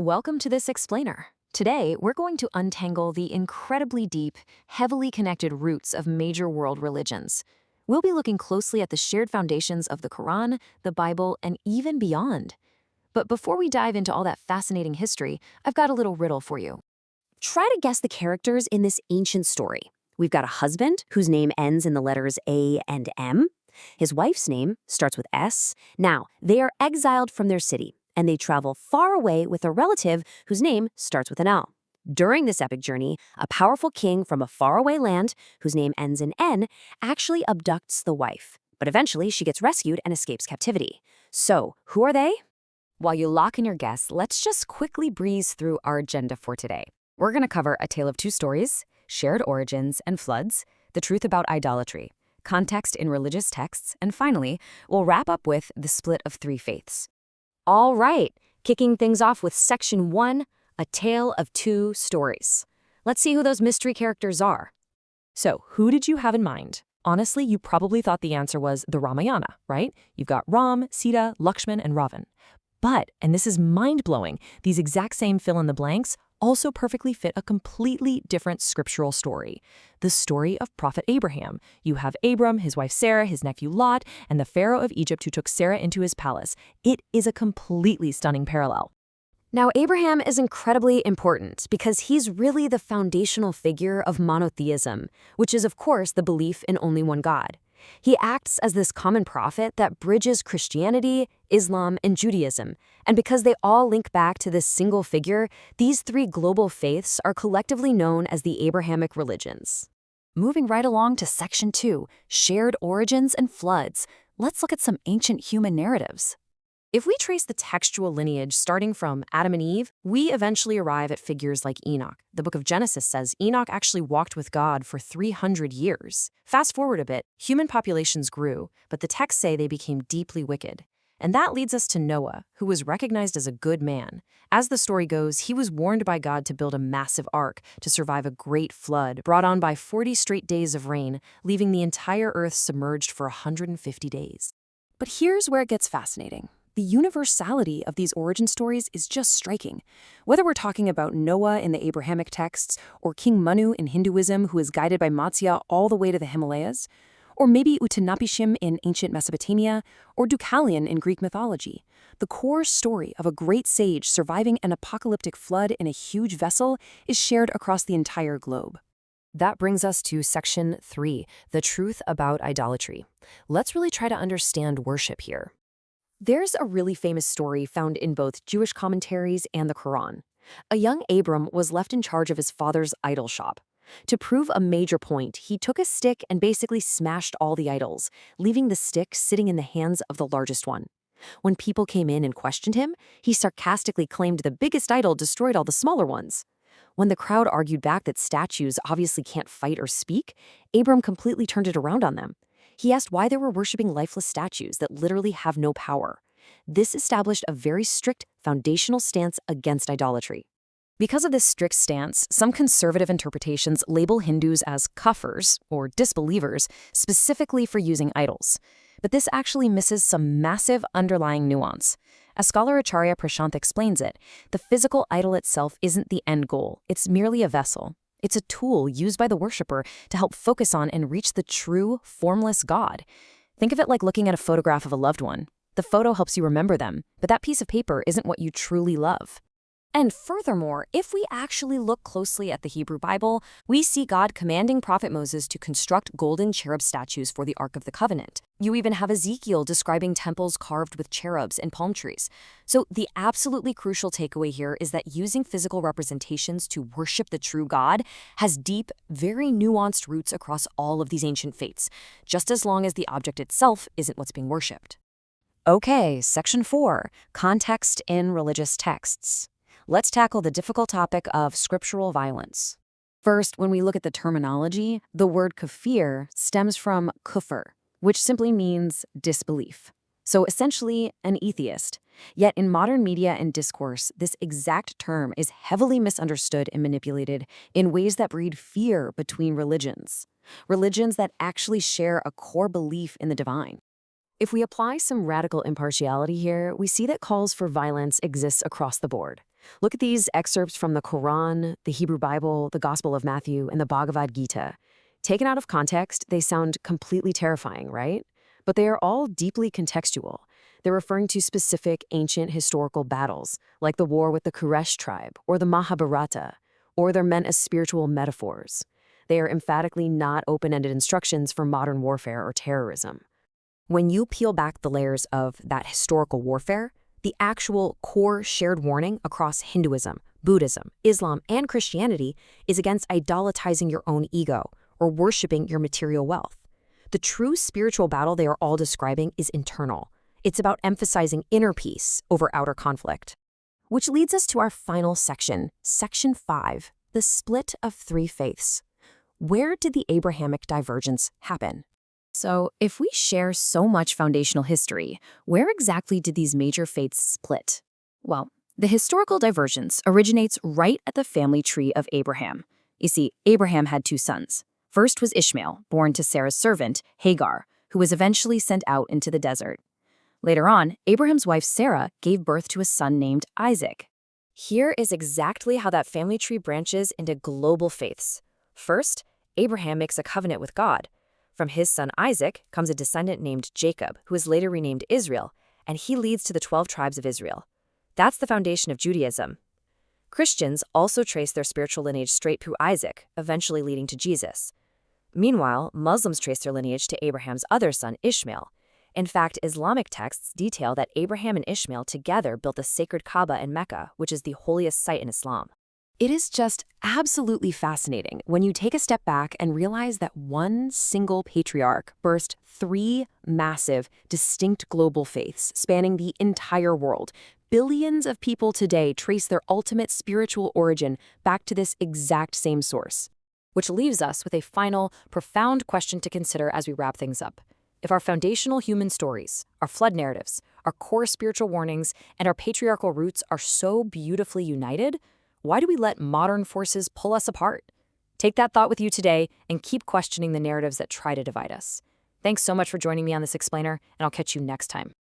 Welcome to this explainer. Today, we're going to untangle the incredibly deep, heavily connected roots of major world religions. We'll be looking closely at the shared foundations of the Quran, the Bible, and even beyond. But before we dive into all that fascinating history, I've got a little riddle for you. Try to guess the characters in this ancient story. We've got a husband whose name ends in the letters A and M. His wife's name starts with S. Now, they are exiled from their city, and they travel far away with a relative whose name starts with an L. During this epic journey, a powerful king from a faraway land, whose name ends in N, actually abducts the wife. But eventually, she gets rescued and escapes captivity. So, who are they? While you lock in your guess, let's just quickly breeze through our agenda for today. We're going to cover a tale of two stories, shared origins and floods, the truth about idolatry, context in religious texts, and finally, we'll wrap up with the split of three faiths. All right, kicking things off with Section 1, a tale of two stories. Let's see who those mystery characters are. So, who did you have in mind? Honestly, you probably thought the answer was the Ramayana, right? You've got Ram, Sita, Lakshman, and Ravan. But, and this is mind-blowing, these exact same fill-in-the-blanks also perfectly fit a completely different scriptural story. The story of Prophet Abraham. You have Abram, his wife Sarah, his nephew Lot, and the Pharaoh of Egypt who took Sarah into his palace. It is a completely stunning parallel. Now, Abraham is incredibly important because he's really the foundational figure of monotheism, which is, of course, the belief in only one God. He acts as this common prophet that bridges Christianity, Islam, and Judaism. And because they all link back to this single figure, these three global faiths are collectively known as the Abrahamic religions. Moving right along to Section 2, shared origins and floods, let's look at some ancient human narratives. If we trace the textual lineage starting from Adam and Eve, we eventually arrive at figures like Enoch. The book of Genesis says Enoch actually walked with God for 300 years. Fast forward a bit, human populations grew, but the texts say they became deeply wicked. And that leads us to Noah, who was recognized as a good man. As the story goes, he was warned by God to build a massive ark to survive a great flood brought on by 40 straight days of rain, leaving the entire earth submerged for 150 days. But here's where it gets fascinating. The universality of these origin stories is just striking. Whether we're talking about Noah in the Abrahamic texts, or King Manu in Hinduism who is guided by Matsya all the way to the Himalayas, or maybe Utnapishtim in ancient Mesopotamia, or Deucalion in Greek mythology, the core story of a great sage surviving an apocalyptic flood in a huge vessel is shared across the entire globe. That brings us to Section 3, the truth about idolatry. Let's really try to understand worship here. There's a really famous story found in both Jewish commentaries and the Quran. A young Abram was left in charge of his father's idol shop. To prove a major point, he took a stick and basically smashed all the idols, leaving the stick sitting in the hands of the largest one. When people came in and questioned him, he sarcastically claimed the biggest idol destroyed all the smaller ones. When the crowd argued back that statues obviously can't fight or speak, Abram completely turned it around on them. He asked why they were worshiping lifeless statues that literally have no power. This established a very strict foundational stance against idolatry. Because of this strict stance, some conservative interpretations label Hindus as kafirs, or disbelievers, specifically for using idols. But this actually misses some massive underlying nuance. As scholar Acharya Prashant explains it, the physical idol itself isn't the end goal, it's merely a vessel. It's a tool used by the worshiper to help focus on and reach the true, formless God. Think of it like looking at a photograph of a loved one. The photo helps you remember them, but that piece of paper isn't what you truly love. And furthermore, if we actually look closely at the Hebrew Bible, we see God commanding Prophet Moses to construct golden cherub statues for the Ark of the Covenant. You even have Ezekiel describing temples carved with cherubs and palm trees. So the absolutely crucial takeaway here is that using physical representations to worship the true God has deep, very nuanced roots across all of these ancient faiths, just as long as the object itself isn't what's being worshipped. Okay, Section 4, context in religious texts. Let's tackle the difficult topic of scriptural violence. First, when we look at the terminology, the word kafir stems from kufr, which simply means disbelief. So essentially, an atheist. Yet in modern media and discourse, this exact term is heavily misunderstood and manipulated in ways that breed fear between religions. Religions that actually share a core belief in the divine. If we apply some radical impartiality here, we see that calls for violence exist across the board. Look at these excerpts from the Quran, the Hebrew Bible, the Gospel of Matthew, and the Bhagavad Gita. Taken out of context, they sound completely terrifying, right? But they are all deeply contextual. They're referring to specific ancient historical battles, like the war with the Kuresh tribe or the Mahabharata, or they're meant as spiritual metaphors. They are emphatically not open-ended instructions for modern warfare or terrorism. When you peel back the layers of that historical warfare, the actual core shared warning across Hinduism, Buddhism, Islam, and Christianity is against idolatizing your own ego or worshiping your material wealth. The true spiritual battle they are all describing is internal. It's about emphasizing inner peace over outer conflict. Which leads us to our final section, Section 5, the split of three faiths. Where did the Abrahamic divergence happen? So, if we share so much foundational history, where exactly did these major faiths split? Well, the historical divergence originates right at the family tree of Abraham. You see, Abraham had two sons. First was Ishmael, born to Sarah's servant, Hagar, who was eventually sent out into the desert. Later on, Abraham's wife Sarah gave birth to a son named Isaac. Here is exactly how that family tree branches into global faiths. First, Abraham makes a covenant with God. From his son Isaac comes a descendant named Jacob, who is later renamed Israel, and he leads to the 12 tribes of Israel. That's the foundation of Judaism. Christians also trace their spiritual lineage straight through Isaac, eventually leading to Jesus. Meanwhile, Muslims trace their lineage to Abraham's other son, Ishmael. In fact, Islamic texts detail that Abraham and Ishmael together built the sacred Kaaba in Mecca, which is the holiest site in Islam. It is just absolutely fascinating when you take a step back and realize that one single patriarch birthed three massive, distinct global faiths spanning the entire world. Billions of people today trace their ultimate spiritual origin back to this exact same source. Which leaves us with a final, profound question to consider as we wrap things up. If our foundational human stories, our flood narratives, our core spiritual warnings, and our patriarchal roots are so beautifully united, why do we let modern forces pull us apart? Take that thought with you today and keep questioning the narratives that try to divide us. Thanks so much for joining me on this explainer, and I'll catch you next time.